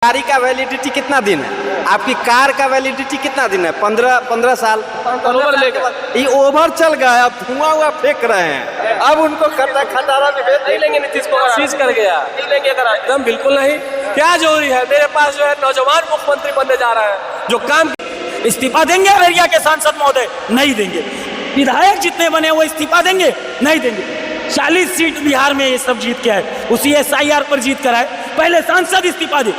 गाड़ी का वैलिडिटी कितना दिन है, आपकी कार का वैलिडिटी कितना दिन है, 15 साल। ये ओवर चल गया, अब धुआं हुआ फेंक रहे हैं, अब उनको खटारा में भेज नहीं लेंगे, नीतीश कुमार शीश कर गया, नहीं लेंगे अगर एकदम बिल्कुल नहीं। क्या जरूरी है, मेरे पास जो है नौजवान मुख्यमंत्री बनने जा रहा है जो काम। इस्तीफा देंगे अररिया के सांसद महोदय? नहीं देंगे। विधायक जितने बने वो इस्तीफा देंगे? नहीं देंगे। 40 सीट बिहार में ये सब जीत के आए, उसी SIR पर जीत कर आए। पहले सांसद इस्तीफा दे,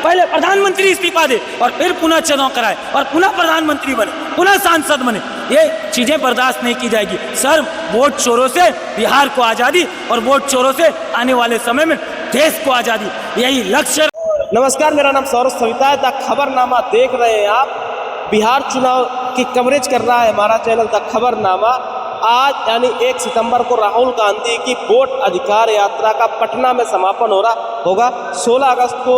पहले प्रधानमंत्री इस्तीफा दे और फिर पुनः चुनाव कराए और पुनः प्रधानमंत्री बने, पुनः सांसद बने। ये चीजें बर्दाश्त नहीं की जाएगी सर। वोट चोरों से बिहार को आज़ादी और वोट चोरों से आने वाले समय में देश को आज़ादी, यही लक्ष्य। नमस्कार, मेरा नाम सौरभ सविता है। द खबरनामा देख रहे हैं आप। बिहार चुनाव की कवरेज कर रहा है हमारा चैनल द खबरनामा। आज यानी 1 सितंबर को राहुल गांधी की वोट अधिकार यात्रा का पटना में समापन हो रहा होगा। 16 अगस्त को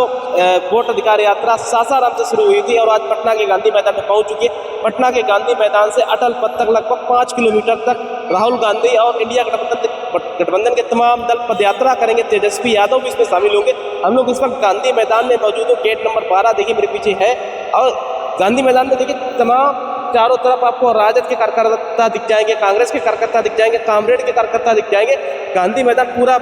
वोट अधिकार यात्रा सासाराम से शुरू हुई थी और आज पटना के गांधी मैदान में पहुंच चुकी है। पटना के गांधी मैदान से अटल पथ तक लगभग 5 किलोमीटर तक राहुल गांधी और इंडिया गठबंधन के तमाम दल पदयात्रा करेंगे। तेजस्वी यादव भी इसमें शामिल होंगे। हम लोग इस वक्त गांधी मैदान में मौजूद हूँ। गेट नंबर 12 देखिए मेरे पीछे है। और गांधी मैदान में देखिए तमाम चारों तरफ आपको राजद के कार्यकर्ता दिख जाएंगे, कांग्रेस के कार्यकर्ता दिख जाएंगे, कामरेड के कार्यकर्ता दिख जाएंगे। गांधी मैदान पूरा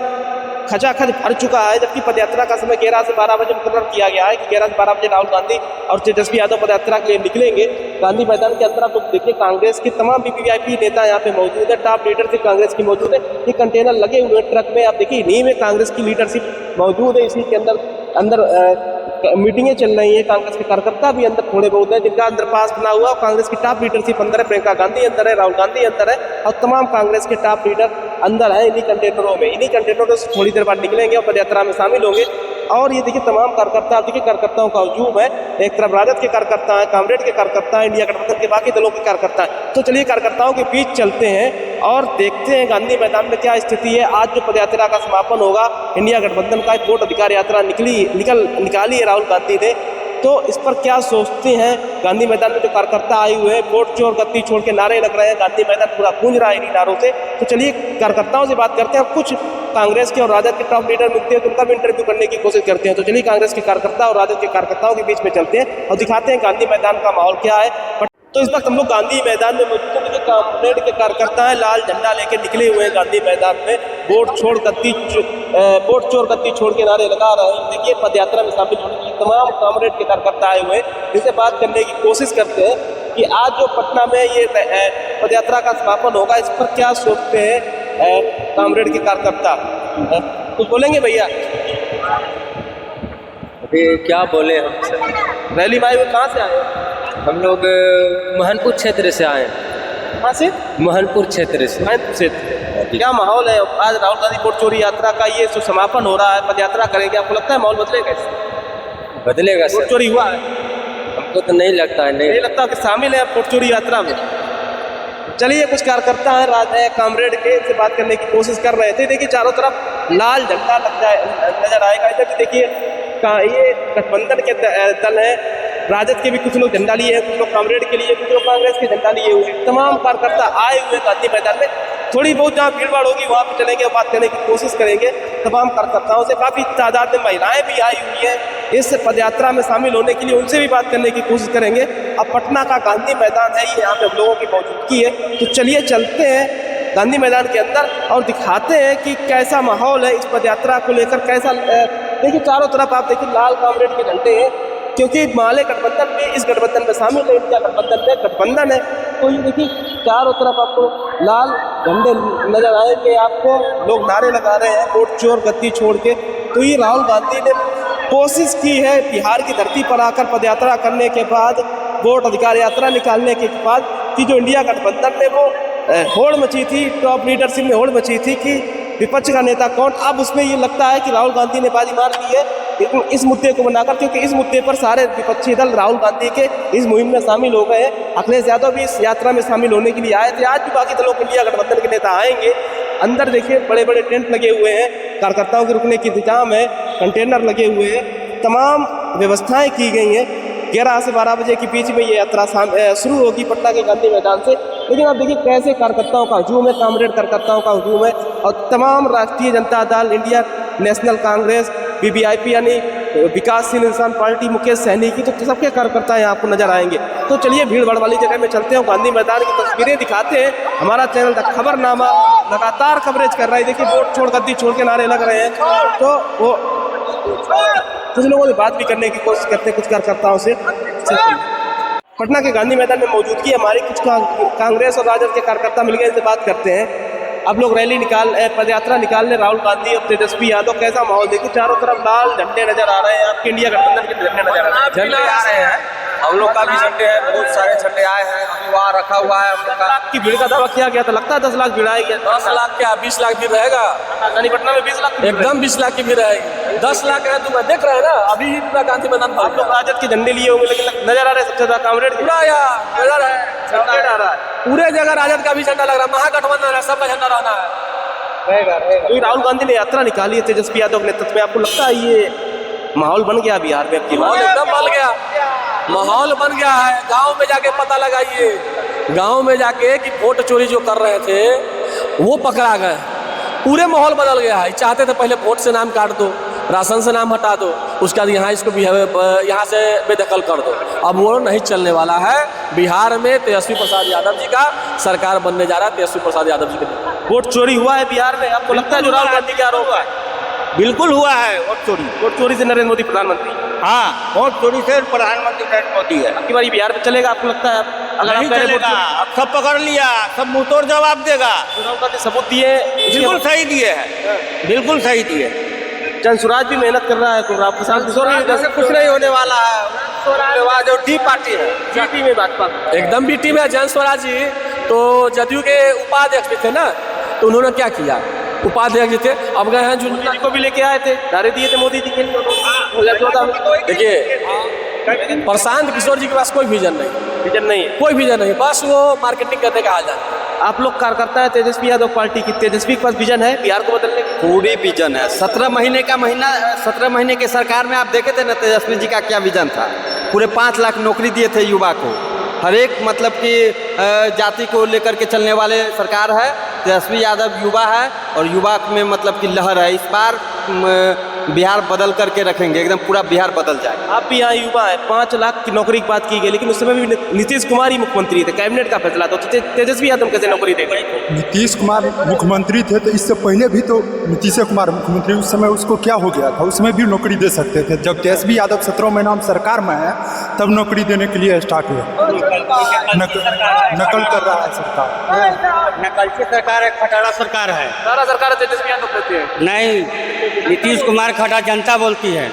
खचाखच भर चुका है, जबकि पदयात्रा का समय 11 से 12 बजे मुकर्रर किया गया है कि 11 से 12 बजे राहुल गांधी और तेजस्वी यादव पदयात्रा के लिए निकलेंगे। गांधी मैदान के अंदर आप लोग देखिए कांग्रेस के तमाम VVIP नेता यहाँ पे मौजूद है। टॉप लीडरशिप कांग्रेस की मौजूद है। ये कंटेनर लगे हुए ट्रक में आप देखिए, इन्हीं में कांग्रेस की लीडरशिप मौजूद है। इसी के अंदर मीटिंगें चल रही है। कांग्रेस के कार्यकर्ता भी अंदर थोड़े बहुत हैं जिनका अंदर पास बना हुआ। कांग्रेस की टॉप लीडरशिप अंदर है, प्रियंका गांधी अंदर है, राहुल गांधी अंदर है और तमाम कांग्रेस के टॉप लीडर अंदर है इन्हीं कंटेनरों में। इन्हीं कंटेनरों से थोड़ी देर बाद निकलेंगे और पदयात्रा में शामिल होंगे। और ये देखिए तमाम कार्यकर्ता, देखिए कार्यकर्ताओं का हजूम है। एक तरफ राजद के कार्यकर्ता हैं, कामरेड के कार्यकर्ता हैं, इंडिया गठबंधन के बाकी दलों के कार्यकर्ता हैं। तो चलिए कार्यकर्ताओं के बीच चलते हैं और देखते हैं गांधी मैदान में क्या स्थिति है। आज जो पदयात्रा का समापन होगा, इंडिया गठबंधन का एक वोट अधिकार यात्रा निकाली है राहुल गांधी ने, तो इस पर क्या सोचते हैं गांधी मैदान में जो कार्यकर्ता आए हुए हैं। वोट चोर गद्दी छोड़ के नारे लग रहे हैं, गांधी मैदान पूरा गूंज रहा है इन्हीं नारों से। तो चलिए कार्यकर्ताओं से बात करते हैं और कुछ कांग्रेस के और राजद के टॉप लीडर मिलते हैं तो उनका भी इंटरव्यू करने की कोशिश करते हैं। तो चलिए कांग्रेस के कार्यकर्ता और राजद के कार्यकर्ताओं के बीच में चलते हैं और दिखाते हैं गांधी मैदान का माहौल क्या है। तो इस वक्त हम लोग गांधी मैदान में मौजूद हैं। जो कामरेड के कार्यकर्ता हैं लाल झंडा लेके निकले हुए हैं गांधी मैदान में। वोट चोर गद्दी छोड़ के नारे लगा रहे हैं। देखिए पदयात्रा में शामिल होने के लिए तमाम कामरेड के कार्यकर्ता आए हुए हैं, जिनसे बात करने की कोशिश करते हैं कि आज जो पटना में ये पदयात्रा का समापन होगा, इस पर क्या सोचते हैं कामरेड के कार्यकर्ता। कुछ बोलेंगे भैया? अभी क्या बोले हम। रैली में आए हुए कहाँ से आए? हम लोग महनपुर क्षेत्र से आए। कहाँ से? महनपुर क्षेत्र से। महनपुर क्षेत्र। क्या माहौल है आज राहुल गांधी वोट चोरी यात्रा का? ये जो समापन हो रहा है, पदयात्रा करेंगे, आपको लगता है माहौल बदलेगा इससे? बदलेगा सर। वोट चोरी हुआ है? हमको तो नहीं लगता है। नहीं लगता कि शामिल है वोट चोरी यात्रा में। चलिए कुछ कार्यकर्ता हैं कामरेड के, इनसे बात करने की कोशिश कर रहे थे। देखिए चारों तरफ लाल झंडा नजर आएगा। इधर भी देखिए ये गठबंधन के दल है। राजद के भी कुछ लोग झंडा लिए हैं, कुछ लोग कामरेड के लिए, कुछ लोग कांग्रेस के झंडा लिए हुए हैं। तमाम कार्यकर्ता आए हुए गांधी मैदान में। थोड़ी बहुत जहाँ भीड़ भाड़ होगी वहाँ पे चलेंगे और बात करने की कोशिश करेंगे तमाम कार्यकर्ताओं से। काफ़ी तादाद में महिलाएं भी आई हुई हैं इस पदयात्रा में शामिल होने के लिए, उनसे भी बात करने की कोशिश करेंगे। अब पटना का गांधी मैदान है, ये यहाँ पे लोगों की मौजूदगी है। तो चलिए चलते हैं गांधी मैदान के अंदर और दिखाते हैं कि कैसा माहौल है इस पदयात्रा को लेकर। कैसा देखिए चारों तरफ आप देखिए लाल कामरेड के झंडे हैं, क्योंकि माले गठबंधन में, इस गठबंधन में शामिल है, इंडिया गठबंधन है। तो ये देखिए चारों तरफ आपको लाल झंडे नजर आएंगे, आपको लोग नारे लगा रहे हैं वोट चोर गद्दी छोड़ के। तो ये राहुल गांधी ने कोशिश की है बिहार की धरती पर आकर पदयात्रा करने के बाद, वोट अधिकार यात्रा निकालने के बाद, कि जो इंडिया गठबंधन में वो होड़ मची थी, टॉप लीडरशिप में होड़ मची थी कि विपक्ष का नेता कौन। अब उसमें ये लगता है कि राहुल गांधी ने बाजी मार दी है इस मुद्दे को बनाकर, क्योंकि इस मुद्दे पर सारे विपक्षी दल राहुल गांधी के इस मुहिम में शामिल हो गए हैं। अखिलेश यादव भी इस यात्रा में शामिल होने के लिए आए थे। आज भी बाकी दलों के इंडिया गठबंधन के नेता आएंगे। अंदर देखिए बड़े बड़े टेंट लगे हुए हैं, कार्यकर्ताओं के रुकने की इंतजाम है, कंटेनर लगे हुए हैं, तमाम व्यवस्थाएं की गई हैं। 11 से 12 बजे के बीच में ये यात्रा शुरू होगी पटना के गांधी मैदान से। लेकिन आप देखिए कैसे कार्यकर्ताओं का हजूम है, कामरेड कार्यकर्ताओं का हजूम है और तमाम राष्ट्रीय Janata Dal, India national Congress, VVIP यानी विकासशील इंसान पार्टी मुकेश सहनी की, तो सबके कार्यकर्ता यहाँ आपको नजर आएंगे। तो चलिए भीड़ भाड़ वाली जगह में चलते हैं, गांधी मैदान की तस्वीरें दिखाते हैं। हमारा चैनल द खबरनामा लगातार कवरेज कर रहा है। देखिए वोट छोड़ गद्दी छोड़ के नारे लग रहे हैं, तो वो कुछ लोगों से बात भी करने की कोशिश करते हैं, कुछ कार्यकर्ताओं से। पटना के गांधी मैदान में मौजूदगी हमारी कुछ कांग्रेस और राजद के कार्यकर्ता मिल गए, इनसे बात करते हैं। अब लोग रैली पद यात्रा निकालने राहुल गांधी और तेजस्वी यादव, कैसा माहौल देखिए? चारों तरफ लाल झंडे नजर आ रहे हैं, आपके इंडिया गठबंधन के झंडे नजर आ रहे हैं। झंडे आ रहे हैं, हम लोग का भी झंडे हैं, बहुत सारे झंडे आए हैं, अभी वहाँ रखा हुआ है। हम लोग का की भीड़ का दावा किया गया था, लगता है 10 लाख भीड़ आएगी। 10 लाख क्या 20 लाख भी रहेगा, राजधानी पटना में 20 लाख एकदम 20 लाख की भी रहेगी। 10 लाख है तो मैं देख रहा है ना, अभी पूरा गांधी मैदान आप लोग राजद के झंडे लिए होंगे, लेकिन नजर आ रहे हैं सबसे ज्यादा कांग्रेस के पूरा यार नजर है, झंडे आ रहा है। पूरे जगह राजद का भी झंडा लग रहा है, महागठबंधन है, सबका झंडा रहना है। तो राहुल गांधी ने यात्रा निकाली है तेजस्वी यादव के नेतृत्व में, आपको लगता है ये माहौल बन गया बिहार में? आपकी माहौल एकदम बन गया, माहौल बन गया है। गांव में जाके पता लगाइए, गांव में जाके कि वोट चोरी जो कर रहे थे वो पकड़ा गए, पूरे माहौल बदल गया है। चाहते थे पहले वोट से नाम काट दो, राशन से नाम हटा दो, उसके बाद यहाँ इसको यहाँ से बेदखल कर दो। अब वो नहीं चलने वाला है। बिहार में तेजस्वी प्रसाद यादव जी का सरकार बनने जा रहा है, तेजस्वी प्रसाद यादव जी का। वोट चोरी हुआ है बिहार में, आपको लगता है जो राहुल गांधी का आरोप है? बिल्कुल हुआ है वोट चोरी से नरेंद्र मोदी प्रधानमंत्री। हाँ, वोट चोरी से प्रधानमंत्री नरेंद्र मोदी है। आपकी बारी बिहार में चलेगा, आपको लगता है? अगर नहीं चलेगा, अब सब पकड़ लिया, सब मुंह तोड़ जवाब देगा। राहुल गांधी सबूत दिए, बिल्कुल सही दिए हैं, बिल्कुल सही दिए। जनसुराज भी मेहनत कर रहा है, प्रशांत किशोर भी कुछ नहीं होने वाला है। जो डी पार्टी है, जीपी में भाजपा एकदम भी टीम है। जन स्वराज जी तो जदयू के उपाध्यक्ष भी थे ना, तो उन्होंने क्या किया? उपाध्यक्ष जी थे, अब गए हैं मोदी जी को भी लेके आए थे, नारे दिए थे मोदी जी के लिए। देखिए प्रशांत किशोर जी के पास कोई विजन नहीं, है। कोई विजन नहीं, बस वो मार्केटिंग करने का हाल है। आप लोग कार्यकर्ता है तेजस्वी यादव पार्टी की, तेजस्वी के पास विजन है बिहार को बदलने की? पूरी विजन है। 17 महीने के सरकार में आप देखे थे ना तेजस्वी जी का क्या विजन था। पूरे 5 लाख नौकरी दिए थे युवा को, हर एक मतलब कि जाति को लेकर के चलने वाले सरकार है। तेजस्वी यादव युवा है और युवा में मतलब कि लहर है। इस बार बिहार बदल करके रखेंगे, एकदम पूरा बिहार बदल जाएगा। आप भी यहाँ युवा है, 5 लाख की नौकरी की बात की गई, लेकिन उस समय भी नीतीश कुमार ही मुख्यमंत्री थे, कैबिनेट का फैसला तो तेजस्वी यादव कैसे नौकरी देंगे? नीतीश कुमार मुख्यमंत्री थे तो इससे पहले भी तो नीतीश कुमार मुख्यमंत्री, उस समय उसको क्या हो गया था? उसमें भी नौकरी दे सकते थे। जब तेजस्वी यादव 17 महीना हम सरकार में है तब नौकरी देने के लिए स्टार्ट हुआ। नकल कर रहा है सरकार, नकलची सरकार है, खटारा सरकार है। सारा सरकार तेजस्वी यादव कहते हैं। नहीं, नीतीश कुमार खटा जनता बोलती है,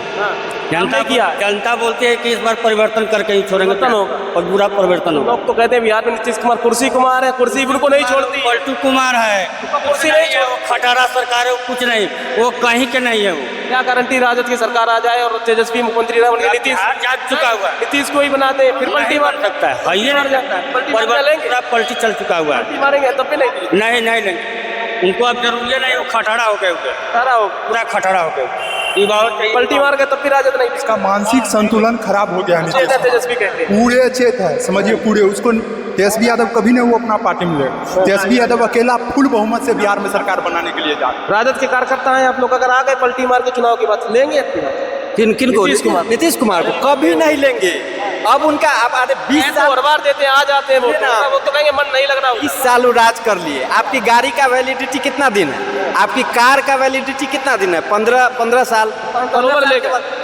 जनता बोलती है कि इस बार परिवर्तन करके ही छोड़ेंगे और बुरा परिवर्तन होगा। लोग तो कहते हैं बिहार में नीतीश कुमार कुर्सी कुमार है, कुर्सी उनको नहीं छोड़ती। पलटू कुमार है, कुर्सी नहीं है, वो खटारा सरकार है, वो कुछ नहीं, वो कहीं के नहीं है। वो क्या गारंटी राजद की सरकार आ जाए और तेजस्वी मुख्यमंत्री रहे? नीतीश जा चुका हुआ है, नीतीश को ही बनाते फिर पलटी मार सकता है, ये नहीं सकता है, पूरा पलटी चल चुका हुआ है। मारेंगे तब भी नहीं, नहीं, उनको अब जरूरी है नहीं, वो खटारा हो गए, पूरा खटारा हो गए, पलटी मार गए तब भी राजद नहीं। इसका मानसिक संतुलन खराब हो गया। तेजस्वी कहते हैं पूरे चेत है, समझिए पूरे। उसको तेजस्वी यादव कभी नहीं वो अपना पार्टी में ले। तेजस्वी यादव अकेला फुल बहुमत से बिहार में सरकार बनाने के लिए जा रहे। राजद के कार्यकर्ता हैं आप लोग, अगर आ गए पलटी मार के चुनाव की बात लेंगे? किन को? नीतीश कुमार को कभी नहीं लेंगे। अब उनका अब आधे 20 साल हर बार देते हैं, आ जाते हैं वो तो कहेंगे मन नहीं लग रहा। 20 साल राज कर लिए। आपकी गाड़ी का वैलिडिटी कितना दिन है? आपकी कार का वैलिडिटी कितना दिन है? 15 साल।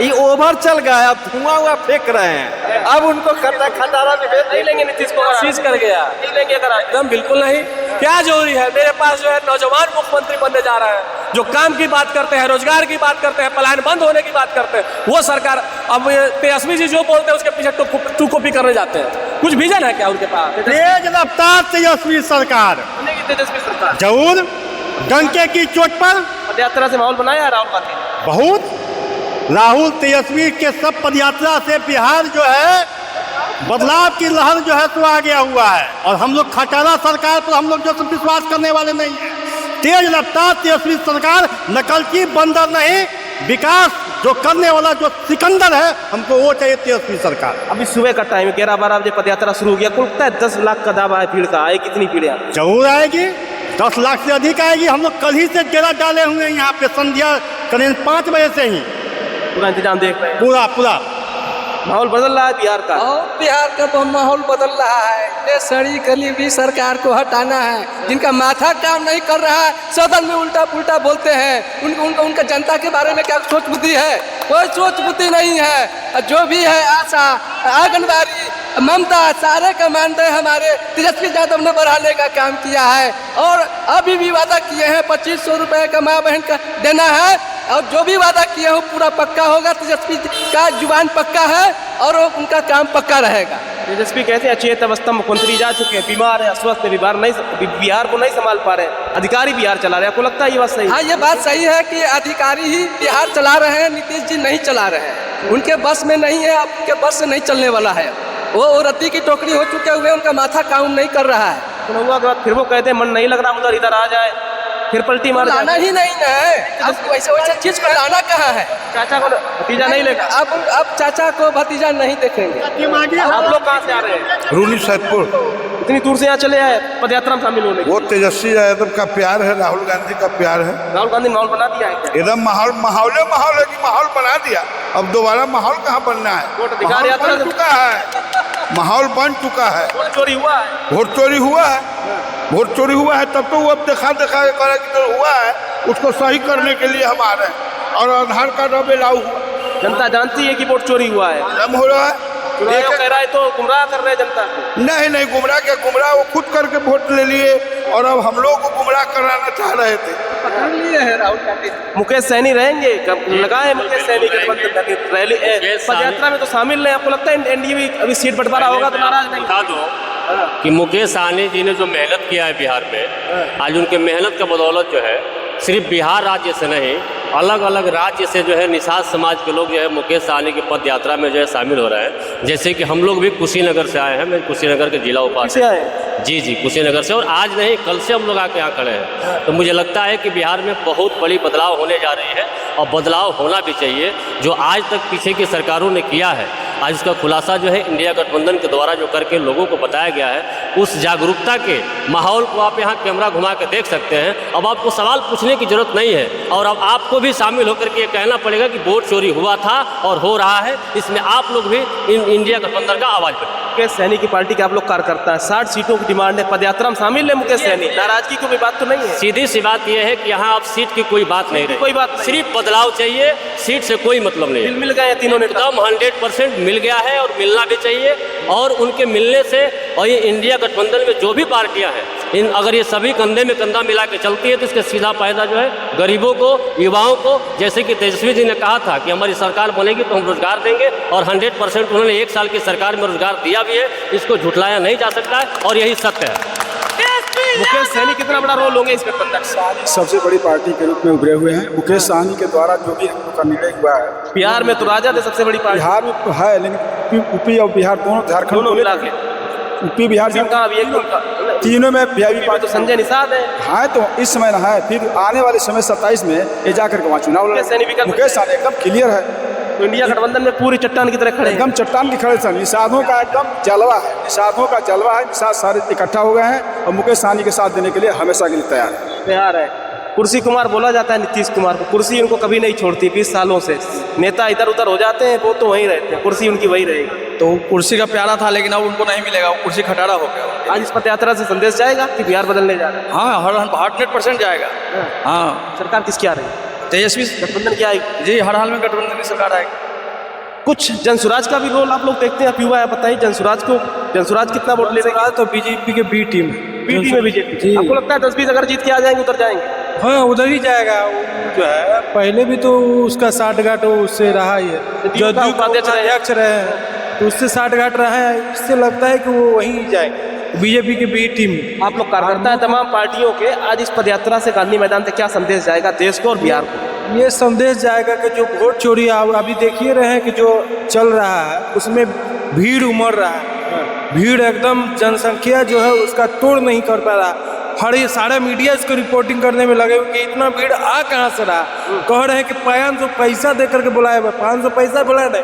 ये ओवर चल गया, अब धुआं फेंक रहे हैं। अब उनको खटारा में नहीं लेंगे नीतीश कुमार, कोशिश कर गया, नहीं लेंगे अगर एकदम बिल्कुल नहीं। क्या जरूरी है? मेरे पास जो है नौजवान मुख्यमंत्री बनने जा रहा है, जो काम की बात करते हैं, रोजगार की बात करते हैं, पलायन बंद होने की बात करते हैं, वो सरकार। अब तेजस्वी जी जो बोलते हैं उसके पीछे टू कॉपी करने जाते हैं। कुछ विजन है क्या उनके पास? तेज रफ्तार तेजस्वी सरकार, तेजस्वी सरकार जरूर डंके की चोट पर पदयात्रा से माहौल बनाया राहुल गांधी बहुत। राहुल तेजस्वी के सब पदयात्रा से बिहार जो है बदलाव की लहर जो है तो आ गया हुआ है। और हम लोग खटारा सरकार पर हम लोग जो विश्वास करने वाले नहीं है। तेज रफ्तार तेजस्वी सरकार, नकलची बंदर नहीं, विकास जो करने वाला जो सिकंदर है, हमको वो चाहिए तेजस्वी सरकार। अभी सुबह का टाइम है, 11-12 बजे पदयात्रा शुरू हो गया। कुल लगता है 10 लाख का दावा है भीड़ का। आए कितनी भीड़ है? जरूर आएगी, 10 लाख से अधिक आएगी। हम लोग कल ही से डेरा डाले हुए हैं यहाँ पे, संध्या करीब 5 बजे से ही पूरा इंतजाम देख रहे हैं, पूरा पूरा माहौल बदल रहा है बिहार का। और बिहार का तो माहौल बदल रहा है। ये सड़ी गली भी सरकार को हटाना है। जिनका माथा काम नहीं कर रहा है, सदन में उल्टा पुल्टा बोलते हैं। उनका जनता के बारे में क्या सोच बुद्धि है? कोई सोच बुद्धि नहीं है। जो भी है आशा, आंगनबाड़ी, ममता, सारे कमांडर हमारे तेजस्वी यादव ने बढ़ाने का काम किया है। और अभी भी वादा किए हैं 2500 रुपये का माँ बहन का देना है। और जो भी वादा किए हो पूरा पक्का होगा। तेजस्वी का जुबान पक्का है और उनका काम पक्का रहेगा। तेजस्वी कहते हैं अचेत अवस्था मुख्यमंत्री जा चुके हैं, बीमार है, अस्वस्थ है, बिहार को नहीं संभाल पा रहे हैं, अधिकारी बिहार चला रहे हैं। आपको लगता है ये बात सही है? हाँ, ये बात सही है कि अधिकारी ही बिहार चला रहे हैं, नीतीश जी नहीं चला रहे हैं। उनके बस में नहीं है, उनके बस से नहीं चलने वाला है। वो रत्ती की टोकरी हो चुके हुए, उनका माथा काम नहीं कर रहा है। चुनाव के बाद फिर वो कहते हैं मन नहीं लग रहा उधर, इधर आ जाए, फिर पलटी मार लाना ही नहीं है। अब वैसे चीज को लाना कहाँ है? चाचा को भतीजा नहीं लेगा। अब चाचा को भतीजा नहीं देखेंगे। आप लोग कहाँ से आ रहे हैं? रूनी सैदपुर। इतनी दूर से यहाँ चले आए पदयात्रा में शामिल होने? वो तेजस्वी यादव का प्यार है, राहुल गांधी का प्यार है। राहुल गांधी ने माहौल बना दिया है क्या? एकदम माहौल है कि माहौल बना दिया। अब दोबारा माहौल कहाँ बनना है? वोट अधिकार माहौल यात्रा बन चुका है, माहौल बन चुका है। वोट चोरी हुआ है। वोट चोरी हुआ है, वोट चोरी हुआ है, तब तो वो अब दिखा करे कि जो हुआ है उसको सही करने के लिए हम आ रहे हैं। और आधार कार्ड अब लागू हुआ, जनता जानती है कि वोट चोरी हुआ है। हम हो रहा है। चुनाव कह रहा है तो गुमराह कर रहे हैं जनता को। नहीं गुमराह क्या, गुमराह वो खुद करके वोट ले लिए और अब हम लोग को गुमराह कराना चाह रहे थे। पकड़ लिए है राहुल गांधी। मुकेश सैनी रहेंगे, कब लगाए मुकेश सैनी के रैली पदयात्रा में तो शामिल नहीं? आपको लगता है एनडीए में अभी सीट बंटवारा होगा तो नाराज नहीं? बता दो कि मुकेश सहनी जी ने जो मेहनत किया है बिहार में, आज उनके मेहनत का बदौलत जो है सिर्फ बिहार राज्य से नहीं, अलग अलग राज्य से जो है निषाद समाज के लोग जो है मुकेश सहनी की पद यात्रा में जो है शामिल हो रहे हैं। जैसे कि हम लोग भी कुशीनगर से आए हैं, मैं कुशीनगर के जिला उपाध्यक्ष से आए? जी कुशीनगर से। और आज नहीं कल से हम लोग आके यहाँ खड़े हैं। तो मुझे लगता है कि बिहार में बहुत बड़ी बदलाव होने जा रही है और बदलाव होना भी चाहिए। जो आज तक पीछे की सरकारों ने किया है, आज इसका खुलासा जो है इंडिया गठबंधन के द्वारा जो करके लोगों को बताया गया है, उस जागरूकता के माहौल को आप यहाँ कैमरा घुमा के देख सकते हैं। अब आपको सवाल पूछने की जरूरत नहीं है और अब आपको भी शामिल होकर के ये कहना पड़ेगा कि वोट चोरी हुआ था और हो रहा है। इसमें आप लोग भी इंडिया गठबंधन का आवाज बने। मुकेश सैनी की पार्टी के आप लोग कार्यकर्ता है, 60 सीटों की डिमांड है, पदयात्रा में शामिल है मुकेश सैनी, नाराजगी की कोई बात तो नहीं है? सीधी सी बात यह है कि यहाँ अब सीट की कोई बात नहीं रही, कोई बात नहीं। सिर्फ बदलाव चाहिए, सीट से कोई मतलब नहीं है। मिल गए हैं तीनों नेता? एकदम 100% मिल गया है और मिलना भी चाहिए। और उनके मिलने से और ये इंडिया गठबंधन में जो भी पार्टियां हैं, अगर ये सभी कंधे में कंधा मिला के चलती है तो इसका सीधा फायदा जो है गरीबों को, युवाओं को, जैसे कि तेजस्वी जी ने कहा था कि हमारी सरकार बनेगी तो हम रोजगार देंगे, और 100% उन्होंने 1 साल की सरकार में रोजगार दिया भी है। इसको झुटलाया नहीं जा सकता है और यही सत्य है। मुकेश सैनी कितना बड़ा रोल होंगे इस गठबंधन? सबसे बड़ी पार्टी के रूप में उभरे हुए हैं। मुकेश सहनी के द्वारा जो भी हम लोग का निर्णय हुआ है, बिहार में तो राजद है सबसे बड़ी पार्टी, बिहार में तो है, लेकिन यूपी और बिहार दोनों, झारखंड दोनों मिला के यूपी बिहार कहाँ अभी एक तीनों में तो संजय निषाद है। हाँ, तो इस समय ना है, फिर आने वाले समय 27 में ये जाकर के वहाँ चुनाव मुकेश सहनी भी कर सकते हैं। मुकेश सहनी एकदम क्लियर है, तो इंडिया गठबंधन में पूरी चट्टान की तरह खड़े हैं। एकदम चट्टान की खड़े थे। निषादों का एकदम जलवा है, निषादों का जलवा है। निषाद सारे इकट्ठा हो गए हैं और मुकेश सहनी के साथ देने के लिए हमेशा के लिए तैयार है। कुर्सी कुमार बोला जाता है नीतीश कुमार को, कुर्सी उनको कभी नहीं छोड़ती 20 सालों से। नेता इधर उधर हो जाते हैं, वो तो वहीं रहते हैं, कुर्सी उनकी वही रहेगी। तो कुर्सी का प्यारा था, लेकिन अब उनको नहीं मिलेगा, वो कुर्सी खटारा हो गया। आज इस पद यात्रा से संदेश जाएगा कि बिहार बदलने जा रहा है? हाँ, 100% जाएगा। हाँ, सरकार किसकी आ रही है? तेजस्वी गठबंधन की आएगी जी, हर हाल में गठबंधन की सरकार आएगी। कुछ जनसुराज का भी रोल आप लोग देखते हैं, आप युवा है, बताइए जनसुराज कितना वोट ले रहे हैं? तो बीजेपी के बी टीम में बीजेपी, आपको लगता है 10-20 अगर जीत के आ जाएंगे उधर जाएंगे? हाँ, उधर ही जाएगा। वो जो है पहले भी तो उसका साठगांठ उससे रहा ही है, जो उपाध्यक्ष रहे हैं तो उससे साठगांठ रहा है। इससे लगता है कि वो वहीं जाएगा, बीजेपी की बी टीम। आप लोग कार्यकर्ता है तमाम पार्टियों के, आज इस पदयात्रा से गांधी मैदान से क्या संदेश जाएगा देश को और बिहार को? ये संदेश जाएगा कि जो वोट चोरी अभी देखिए रहे हैं कि जो चल रहा है उसमें भीड़ उमड़ रहा है, भीड़ एकदम जनसंख्या जो है उसका तोड़ नहीं कर पा रहा। सारा मीडिया इसको रिपोर्टिंग करने में लगे कि इतना भीड़ आ कहाँ से रहा। कह रहे हैं कि 500 पैसा दे करके बुलाए हुए, 500 पैसा बुलाए नहीं,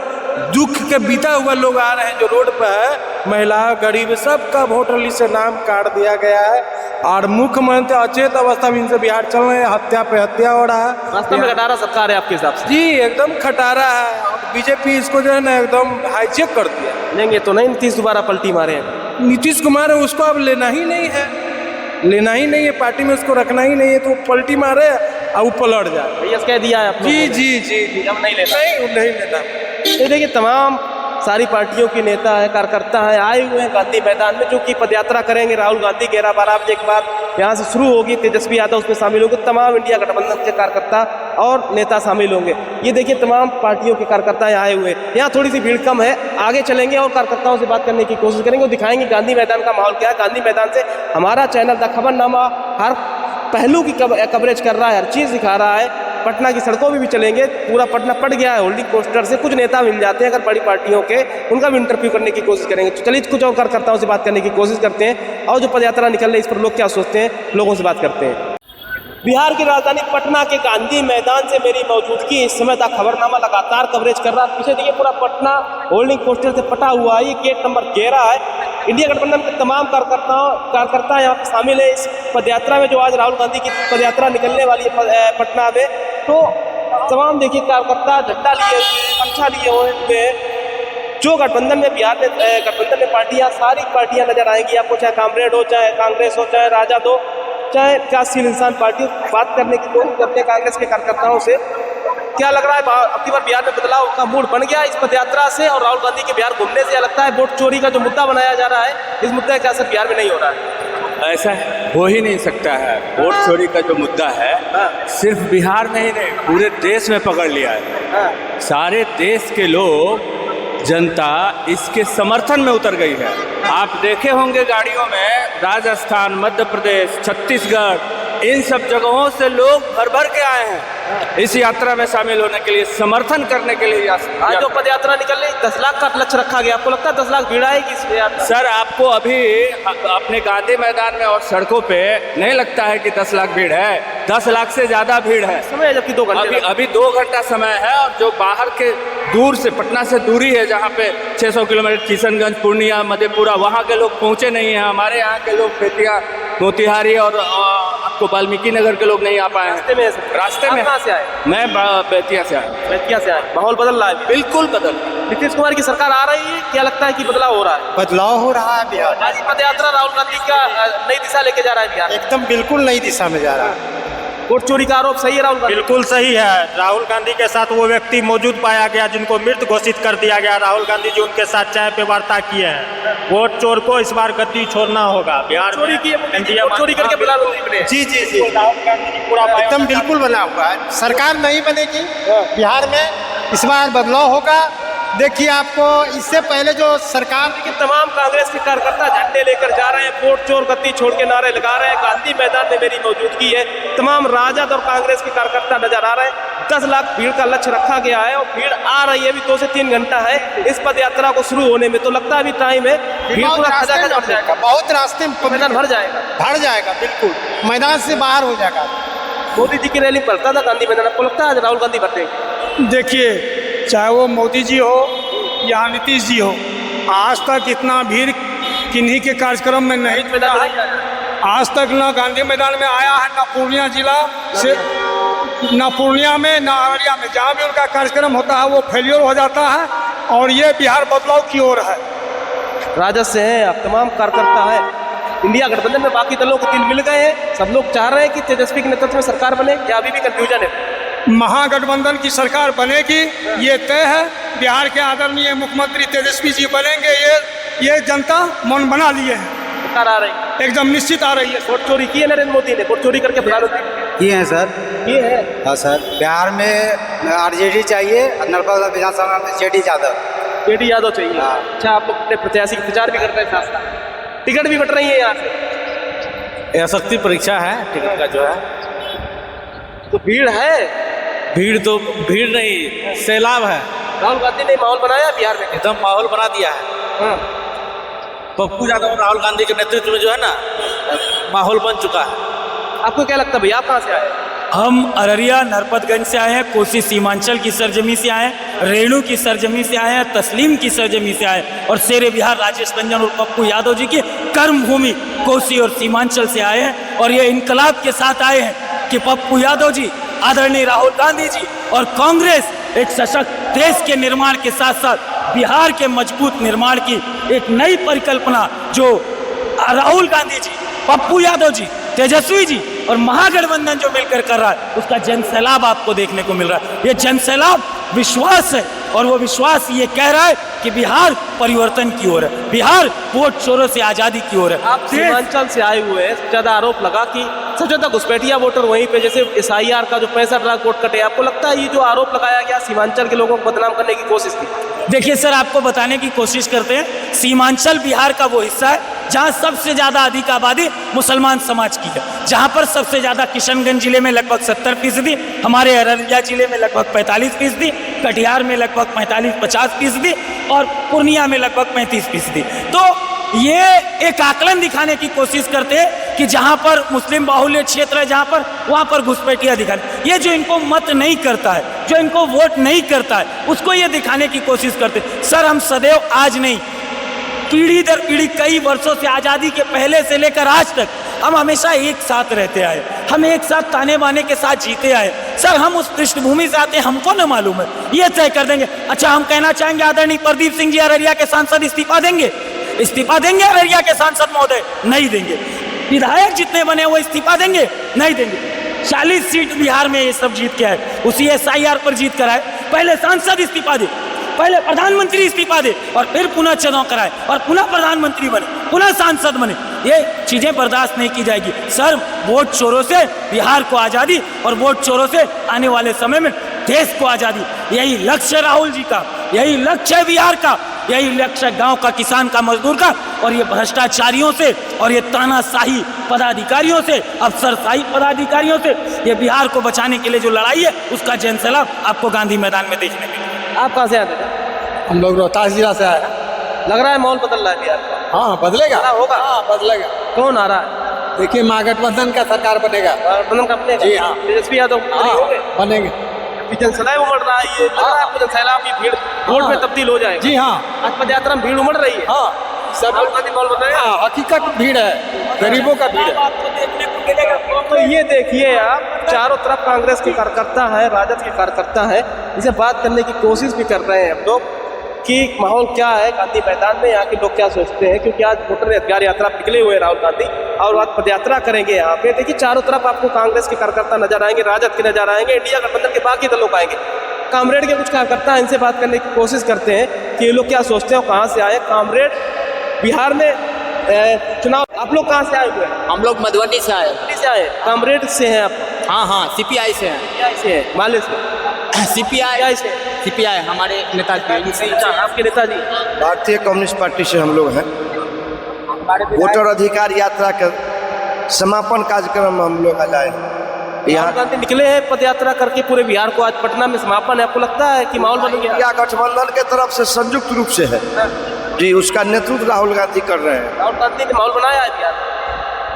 दुख के बीता हुआ लोग आ रहे हैं जो रोड पर है, महिला गरीब सबका वोटर लिस्ट से नाम काट दिया गया है। और मुख्यमंत्री अचेत अवस्था में इनसे बिहार चल रहे हैं, हत्या पे हत्या हो रहा है। वास्तव में खटारा सरकार है आपके हिसाब से? जी एकदम खटारा है, और बीजेपी इसको जो है ना एकदम हाईजेक कर दिया। लेंगे तो नहीं, नीतीश दोबारा पलटी मारे हैं। नीतीश कुमार है, उसको अब लेना ही नहीं है, लेना ही नहीं है, पार्टी में उसको रखना ही नहीं है, तो वो पलटी मारे और वो पलट जाए। भैया कह दिया है आपने? जी जी जी जी, अब नहीं लेना। नहीं लेना। ये देखिए तमाम सारी पार्टियों के नेता है, कार्यकर्ता हैं, आए हुए हैं गांधी मैदान में, जो कि पदयात्रा करेंगे राहुल गांधी के बारात एक बार यहाँ से शुरू होगी, तेजस्वी यादव उसमें शामिल होंगे, तमाम इंडिया गठबंधन के कार्यकर्ता और नेता शामिल होंगे। ये देखिए तमाम पार्टियों के कार्यकर्ता यहाँ आए हुए हैं। यहाँ थोड़ी सी भीड़ कम है, आगे चलेंगे और कार्यकर्ताओं से बात करने की कोशिश करेंगे और दिखाएंगे गांधी मैदान का माहौल क्या है। गांधी मैदान से हमारा चैनल द खबरनामा हर पहलू की कवरेज कर रहा है, हर चीज़ दिखा रहा है। पटना की सड़कों में भी चलेंगे, पूरा पटना पट गया है होल्डिंग पोस्टर से। कुछ नेता मिल जाते हैं अगर बड़ी पार्टियों के, उनका भी इंटरव्यू करने की कोशिश करेंगे। तो चलिए कुछ और कार्यकर्ताओं से बात करने की कोशिश करते हैं और जो पदयात्रा निकल रही है इस पर लोग क्या सोचते हैं, लोगों से बात करते हैं। बिहार की राजधानी पटना के गांधी मैदान से मेरी मौजूदगी इस समय तक खबरनामा लगातार कवरेज कर रहा है। पीछे देखिए पूरा पटना होल्डिंग पोस्टर से पटा हुआ है, ये गेट नंबर 13 है। इंडिया गठबंधन के तमाम कार्यकर्ता यहाँ पर शामिल है इस पदयात्रा में, जो आज राहुल गांधी की पदयात्रा निकलने वाली है पटना में। तो तमाम देखिए कार्यकर्ता झंडा लिए हुए, पंखा लिए हुए हैं। जो गठबंधन में बिहार में गठबंधन में पार्टियां, सारी पार्टियां नजर आएंगी आपको, चाहे कामरेड हो, चाहे कांग्रेस हो, चाहे राजद हो, चाहे विकासशील इंसान पार्टी। बात करने की कोशिश करते हैं कांग्रेस के कार्यकर्ताओं से। क्या लग रहा है अब की बार बिहार में बदलाव का मूड बन गया इस पदयात्रा से और राहुल गांधी के बिहार घूमने से? लगता है वोट चोरी का जो मुद्दा बनाया जा रहा है, इस मुद्दे का असर बिहार में नहीं हो रहा है? ऐसा हो ही नहीं सकता है। वोट चोरी का जो मुद्दा है सिर्फ बिहार में ही नहीं, पूरे देश में पकड़ लिया है। सारे देश के लोग, जनता इसके समर्थन में उतर गई है। आप देखे होंगे गाड़ियों में राजस्थान, मध्य प्रदेश, छत्तीसगढ़, इन सब जगहों से लोग भर भर के आए हैं इस यात्रा में शामिल होने के लिए, समर्थन करने के लिए। आज जो पदयात्रा निकल रही 10 लाख का लक्ष्य रखा गया, आपको लगता है 10 लाख भीड़ आएगी इस यात्रा? सर आपको अभी अपने गांधी मैदान में और सड़कों पे नहीं लगता है कि 10 लाख भीड़ है? 10 लाख से ज़्यादा भीड़ है। समय जबकि 2 घंटे अभी 2 घंटा समय है। और जो बाहर के दूर से, पटना से दूरी है जहाँ पे 600 किलोमीटर, किशनगंज, पूर्णिया, मधेपुरा, वहाँ के लोग पहुँचे नहीं हैं। हमारे यहाँ के लोग बेतिया, मोतिहारी और आपको वाल्मीकि नगर के लोग नहीं आ पाए हैं। रास्ते में कहाँ से आए? मैं बेतिया से आया। बेतिया से आए। माहौल बदल रहा है? बिल्कुल बदल। नीतीश कुमार की सरकार आ रही है, क्या लगता है कि बदलाव हो रहा है? बदलाव हो रहा है बिहार, आज पदयात्रा राहुल गांधी का नई दिशा लेके जा रहा है बिहार। एकदम बिल्कुल नई दिशा में जा रहा है। वोट चोरी का आरोप सही है राहुल गांधी? बिल्कुल सही है। राहुल गांधी के साथ वो व्यक्ति मौजूद पाया गया जिनको मृत घोषित कर दिया गया। राहुल गांधी जी उनके साथ चाय पे वार्ता किए हैं। वोट चोर को इस बार गद्दी छोड़ना होगा। बिहार चोरी की चोरी करके प्रधानमंत्री बने। जी जी जी, एकदम बिल्कुल बना हुआ है। सरकार नहीं बनेगी बिहार में, इस बार बदलाव होगा। देखिए आपको इससे पहले जो सरकार कि तमाम कांग्रेस के कार्यकर्ता झंडे लेकर जा रहे हैं, वोट चोर गद्दी छोड़ के नारे लगा रहे हैं। गांधी मैदान में मेरी मौजूदगी है, तमाम राजद और कांग्रेस के कार्यकर्ता नजर आ रहे हैं। 10 लाख भीड़ का लक्ष्य रखा गया है और भीड़ आ रही है। अभी 2 से 3 घंटा है इस पद यात्रा को शुरू होने में, तो लगता है अभी टाइम है। भीड़ पूरा खचाखच भर जाएगा, बहुत रास्ते में मैदान भर जाएगा, बिल्कुल मैदान से बाहर हो जाएगा। मोदी जी की रैली पड़ता था गांधी मैदान, आपको लगता है आज राहुल गांधी भरते? देखिए चाहे वो मोदी जी हो या नीतीश जी हो, आज तक इतना भीड़ किन्हीं के कार्यक्रम में नहीं मिला है। आज तक ना गांधी मैदान में आया है, ना पूर्णिया जिला से, ना पूर्णिया में, ना अररिया में। जहाँ भी उनका कार्यक्रम होता है वो फेलियर हो जाता है और ये बिहार बदलाव की ओर है। राजद से हैं आप, तमाम कार्यकर्ता है इंडिया गठबंधन में, बाकी दलों के दिल मिल गए हैं। सब लोग चाह रहे हैं कि तेजस्वी के नेतृत्व में सरकार बने, या अभी भी कंफ्यूजन है? महागठबंधन की सरकार बनेगी, ये तय है। बिहार के आदरणीय मुख्यमंत्री तेजस्वी जी बनेंगे, ये जनता मन बना लिए है। सरकार आ रही है, एकदम निश्चित आ रही है। वोट चोरी की है नरेंद्र मोदी ने, वोट चोरी करके प्रधानमंत्री किए हैं सर, किए हैं। हाँ सर, बिहार में आरजेडी चाहिए, नर्मदा विधानसभा में जेडी यादव चाहिए। अच्छा, आप लोग अपने प्रत्याशी का प्रचार भी कर रहे हैं, साथ साथ टिकट भी बट रही है यहाँ से? यह शक्ति परीक्षा है टिकट का जो है। तो भीड़ है? भीड़ नहीं, सैलाब है। राहुल गांधी ने माहौल बनाया बिहार में, एकदम माहौल बना दिया है। पप्पू यादव और राहुल गांधी के नेतृत्व में जो है ना, माहौल बन चुका है। आपको क्या लगता है भैया, आप कहाँ से आए? हम अररिया नरपतगंज से आए हैं, कोसी सीमांचल की सरजमी से आए हैं, रेणु की सरजमी से आए हैं, तस्लीम की सरजमी से आए हैं और शेर बिहार राजेश रंजन और पप्पू यादव जी की कर्मभूमि कोसी और सीमांचल से आए हैं और ये इनकलाब के साथ आए हैं कि पप्पू यादव जी, आदरणीय राहुल गांधी जी और कांग्रेस एक सशक्त देश के निर्माण के साथ साथ बिहार के मजबूत निर्माण की एक नई परिकल्पना जो राहुल गांधी जी, पप्पू यादव जी, तेजस्वी जी और महागठबंधन जो मिलकर कर रहा है, उसका जनसैलाब आपको देखने को मिल रहा है। ये जनसैलाब विश्वास है और वो विश्वास ये कह रहा है कि बिहार परिवर्तन की ओर है, बिहार वोट चोरों से आज़ादी की ओर है। आप सीमांचल से आए हुए हैं, सबसे ज़्यादा आरोप लगा कि सबसे ज़्यादा घुसपैठिया वोटर वहीं पे, जैसे SIR का जो 65 लाख वोट कटे, आपको लगता है ये जो आरोप लगाया गया सीमांचल के लोगों को बदनाम करने की कोशिश की? देखिए सर, आपको बताने की कोशिश करते हैं, सीमांचल बिहार का वो हिस्सा है जहाँ सबसे ज़्यादा अधिक आबादी मुसलमान समाज की है, जहाँ पर सबसे ज़्यादा किशनगंज जिले में लगभग 70%, हमारे अररिया जिले में लगभग 45%, कटिहार में लगभग 45-50% और पूर्णिया में लगभग 35%। तो ये एक आकलन दिखाने की कोशिश करते हैं कि जहाँ पर मुस्लिम बाहुल्य क्षेत्र है, जहाँ पर वहाँ पर घुसपैठिया दिखाने, ये जो इनको मत नहीं करता है, जो इनको वोट नहीं करता है, उसको ये दिखाने की कोशिश करते हैं। सर, हम सदैव आज नहीं, पीढ़ी दर पीढ़ी कई वर्षों से, आज़ादी के पहले से लेकर आज तक हम हमेशा एक साथ रहते आए, हम एक साथ ताने बाने के साथ जीते आए। सर, हम उस पृष्ठभूमि से आते हैं, हमको न मालूम है, ये तय कर देंगे। अच्छा, हम कहना चाहेंगे आदरणीय प्रदीप सिंह जी अररिया के सांसद इस्तीफा देंगे? इस्तीफा देंगे अररिया के सांसद महोदय? नहीं देंगे। विधायक जितने बने वो इस्तीफा देंगे? नहीं देंगे। 40 सीट बिहार में ये सब जीत के आए, उसी SIR पर जीत कर आए। पहले सांसद इस्तीफा दे, पहले प्रधानमंत्री इस्तीफा दे और फिर पुनः चुनाव कराए और पुनः प्रधानमंत्री बने, पुनः सांसद बने। ये चीजें बर्दाश्त नहीं की जाएगी। सर, वोट चोरों से बिहार को आज़ादी और वोट चोरों से आने वाले समय में देश को आज़ादी, यही लक्ष्य राहुल जी का, यही लक्ष्य है बिहार का, यही लक्ष्य गांव का, किसान का, मजदूर का। और ये भ्रष्टाचारियों से और ये तानाशाही पदाधिकारियों से, अफसरशाही पदाधिकारियों से ये बिहार को बचाने के लिए जो लड़ाई है, उसका जनसैलाब आपको गांधी मैदान में देखने मिलेगा। आप कहाँ से आते हैं? हम लोग रोहतास जिला से आए हैं। लग रहा है माहौल बदल रहा है बिहार का। हाँ, बदलेगा, होगा, हाँ बदलेगा। कौन आ रहा है? देखिए, महागठबंधन का सरकार बनेगा। गठबंधन का बनेगा? जी हाँ। तेजस्वी यादव बनेंगे। जनसैलाब उमड़ रहा है, ये लग रहा है आपको जनसैलाब की भीड़ वोट में तब्दील हो जाएगी? जी हाँ, आज पद यात्रा में भीड़ उमड़ रही है। हाँ, सब राहुल गांधी माहौल बताएगा। हकीकत भीड़ है, गरीबों का भीड़ है। आपको देखने को मिलेगा। तो ये देखिए आप, चारों तरफ कांग्रेस के कार्यकर्ता है, राजद के कार्यकर्ता है, इसे बात करने की कोशिश भी कर रहे हैं हम लोग कि माहौल क्या है गांधी मैदान में, यहाँ के लोग क्या सोचते हैं, क्योंकि आज वोटर अधिकार यात्रा निकले हुए हैं राहुल गांधी और आज पद यात्रा करेंगे यहाँ पे। देखिए, चारों तरफ आपको कांग्रेस के कार्यकर्ता नजर आएंगे, राजद के नजर आएंगे, इंडिया गठबंधन के बाकी दलों आएंगे। कामरेड के कुछ कार्यकर्ता इनसे बात करने की कोशिश करते हैं कि ये लोग क्या सोचते हैं और कहाँ से आए। कामरेड, बिहार में चुनाव, आप लोग कहाँ से आए हुए हैं? हम लोग मधुबनी से आए। से आए, कामरेड से हैं आप? हाँ हाँ, CPI से हैं। से हैं, माले से? CPI से, CPI हमारे नेताजी। आपके नेताजी? भारतीय कम्युनिस्ट पार्टी से हम लोग हैं। वोटर अधिकार यात्रा का समापन कार्यक्रम में हम लोग आज आए हैं। राहुल गांधी निकले हैं पद यात्रा करके पूरे बिहार को, आज पटना में समापन है। आपको लगता है कि माहौल बन गया? इंडिया गठबंधन के तरफ से संयुक्त रूप से है जी, उसका नेतृत्व राहुल गांधी कर रहे हैं। राहुल गांधी ने माहौल बनाया है बिहार?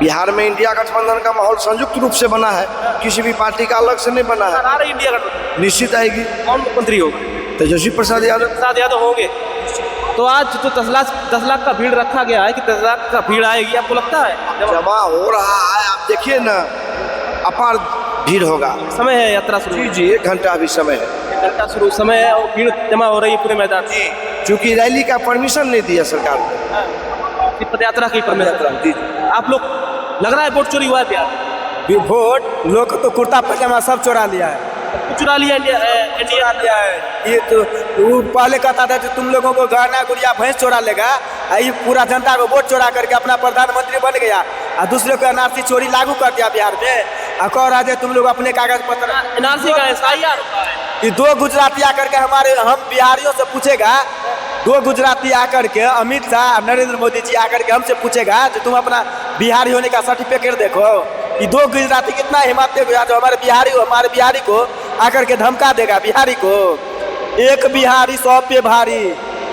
बिहार में इंडिया गठबंधन का माहौल संयुक्त रूप से बना है, किसी भी पार्टी का अलग से नहीं बना है। आ रही इंडिया गठबंधन निश्चित आएगी। कौन मुख्यमंत्री होगा? तेजस्वी प्रसाद यादव। प्रसाद यादव होंगे। तो आज जो 10 लाख का भीड़ रखा गया है कि 10 लाख का भीड़ आएगी, आपको लगता है? जमा हो रहा है, आप देखिए ना, अपार भीड़ होगा। समय है यात्रा शुरू? जी, 1 घंटा अभी समय है। 1 घंटा शुरू समय है और भीड़ जमा हो रही है पूरे मैदान जी, चूंकि रैली का परमिशन नहीं दिया सरकार ने। पद यात्रा की परमिशन? जी। आप लोग, लग रहा है वोट चोरी हुआ है बिहार? वोट लोग तो कुर्ता पजामा सब चुरा लिया है, चुरा लिया इंडिया लिया है। ये तो वो पहले कहता था कि तुम लोगों को गहना गुड़िया भैंस चोरा लेगा, ये पूरा जनता को वोट चोरा करके अपना प्रधानमंत्री बन गया और दूसरे को NRC चोरी लागू कर दिया बिहार में। और कह रहा है तुम लोग अपने कागज पत्र, NRC का SIR ये 2 गुजराती आकर के हम बिहारियों से पूछेगा, 2 गुजराती आकर के अमित शाह, नरेंद्र मोदी जी आकर के हमसे पूछेगा कि तुम अपना बिहारी होने का सर्टिफिकेट देखो। ये 2 गुजराती कितना हिम्मत देगा जो हमारे बिहारी को आकर के धमका देगा बिहारी को। एक बिहारी 100 पे भारी।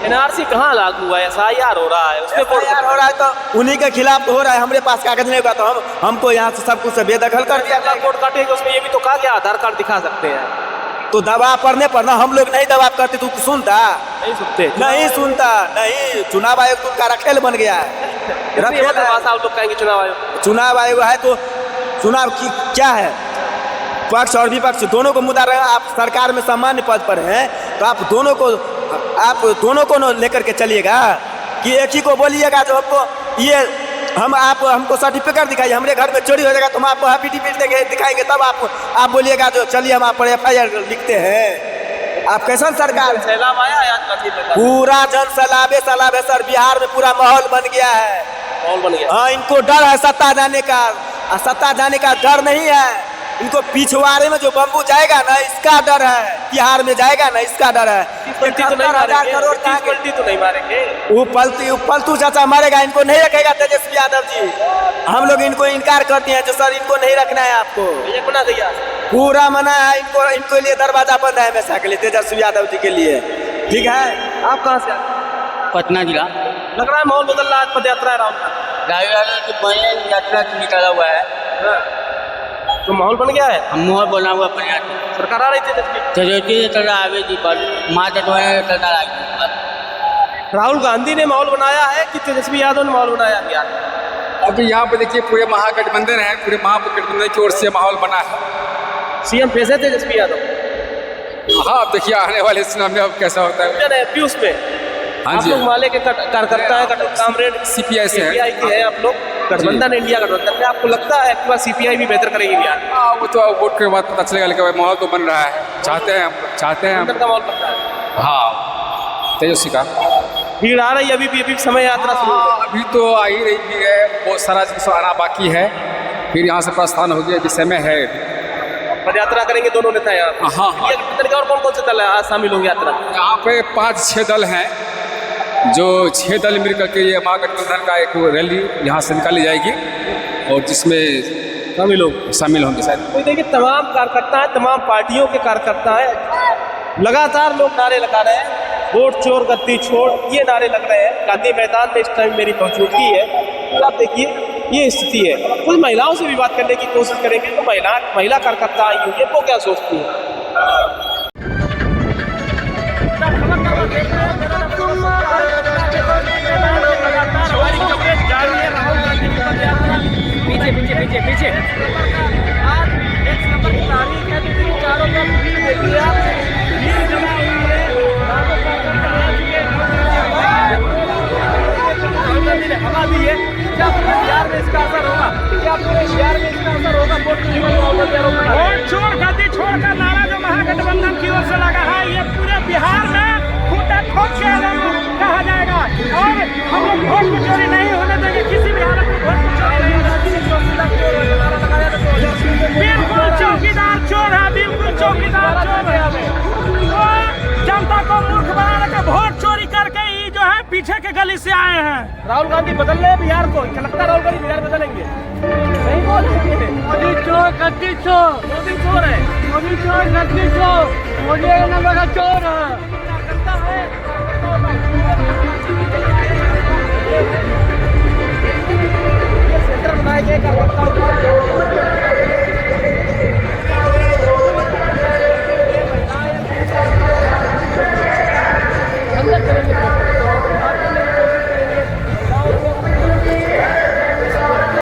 NRC कहाँ लागू हुआ है? SIR हो रहा है, उसमें SIR हो रहा है तो उन्हीं के खिलाफ तो हो रहा है। हमारे पास कागज नहीं होगा तो हमको यहाँ से सब कुछ से बेदखल कर दिया। वोट काटेगा, उसमें ये भी तो कहा गया आधार कार्ड दिखा सकते हैं। तो दबाव पड़ने पर ना, हम लोग नहीं दबाव करते तो सुनता नहीं सुनते, नहीं सुनता नहीं। चुनाव आयोग तो उनका रखेल बन गया है। आप लोग कहेंगे चुनाव आयोग? चुनाव आयोग है तो चुनाव की क्या है, पक्ष और विपक्ष दोनों को मुद्दा रहे। आप सरकार में सामान्य पद पर हैं तो आप दोनों को न लेकर के चलिएगा कि एक ही को बोलिएगा जो हमको ये आप हमको सर्टिफिकेट दिखाइए, हमारे घर में चोरी हो जाएगा तो हम आपको एफिडेविट दिखाएंगे, तब आप बोलिएगा जो चलिए हम आप पर FIR लिखते हैं। आप कैसा सरकार? सैलाब आया है आज का? पूरा जन सैलाबे है सर, बिहार में पूरा माहौल बन गया है। माहौल बन गया। हाँ, इनको डर है सत्ता जाने का, सत्ता जाने का डर नहीं है इनको। पिछवाड़े में जो बम्बू जाएगा ना, इसका डर है। बिहार में जाएगा ना, इसका डर है। 30,000 करोड़ पलटी तो नहीं मारेंगे। वो पलटू चाचा मारेगा, इनको नहीं रखेगा तेजस्वी यादव जी। हम लोग इनको इनकार करते हैं जो सर इनको नहीं रखना है आपको। ये मना दिया, पूरा मना है इनको लिए दरवाजा बंद है हमेशा के लिए, तेजस्वी यादव जी के लिए। ठीक है। आप कहाँ से आते? पटना जिला। लग रहा है माहौल बदल रहा है, पद यात्रा है राहुल यात्रा निकाला हुआ है तो माहौल बन गया है। हम मोहर बना हुआ प्रयास सरकार आ रही थी राहुल गांधी ने माहौल बनाया है कि तेजस्वी यादव ने माहौल बनाया बिहार में? अभी यहाँ पे देखिए पूरे महागठबंधन है, पूरे महागठबंधन की ओर से माहौल बना है। सीएम फेस है तेजस्वी यादव। हाँ, अब देखिए आने वाले चुनाव में अब कैसा होता है। पीयूष में हाँ आप जी, लोग माले के कार्यकर्ता है, कामरेड CPI से है। CPI के हैं आप लोग, गठबंधन इंडिया गठबंधन में। आपको लगता है कि CPI भी बेहतर करेगी बिहार? हाँ, वो तो वोट के बाद पता चलेगा, लेकिन माहौल तो बन रहा है। चाहते हैं हम का माहौल बनता है। हाँ, तेजस्वी का भीड़ आ रही है अभी समय यात्रा शुरू हो गई। अभी तो आ ही रही है, बहुत सारा चीज़ आना बाकी है, फिर यहाँ से प्रस्थान हो गया, अभी समय है। पद यात्रा करेंगे दोनों नेता यहाँ। हाँ। और कौन से दल आज शामिल होंगे यात्रा? यहाँ पे 5-6 दल हैं, जो 6 दल मिल करके ये महागठबंधन का एक रैली यहाँ से निकाली जाएगी और जिसमें शामिल होंगे शायद। तो देखिए तमाम कार्यकर्ता हैं, तमाम पार्टियों के कार्यकर्ता हैं, लगातार लोग नारे लगा रहे हैं, वोट चोर गद्दी छोड़, ये नारे लग रहे हैं। गांधी मैदान में इस टाइम मेरी मौजूदगी है, तो आप देखिए ये स्थिति है। कुछ महिलाओं से भी बात करने की कोशिश करेंगे तो महिला कार्यकर्ता आई हुई है, वो क्या सोचती है। पीछे आज 1 सितंबर की तारीख है, तो चारों तरफ भीड़ देखिए आप, भीड़ जमा हुई है। हवा दी है, क्या पूरे बिहार में इसका असर होगा? वोट चोर गद्दी छोड़ का नारा जो महागठबंधन की ओर से लगा है, ये पूरे बिहार में खूंटा ठोक के कहा जाएगा और हम लोग वोट की चोरी नहीं होने देंगे, किसी भी हालत में वोट की चोरी नहीं होने देंगे। बिल्कुल चौकीदार चोर है, बिल्कुल चौकीदार चोर है। तो जनता को मूर्ख बना के वोट चोरी करके ही जो है पीछे के गली से आए हैं। राहुल गांधी बदल रहे हैं बिहार को, क्या लगता है राहुल गांधी बिहार बदलेंगे? नहीं बोलेंगे। मोदी चोर गद्दी चोर, मोदी चोर है, मोदी चोर गद्दी चोर, मोदी नंबर का चोर है।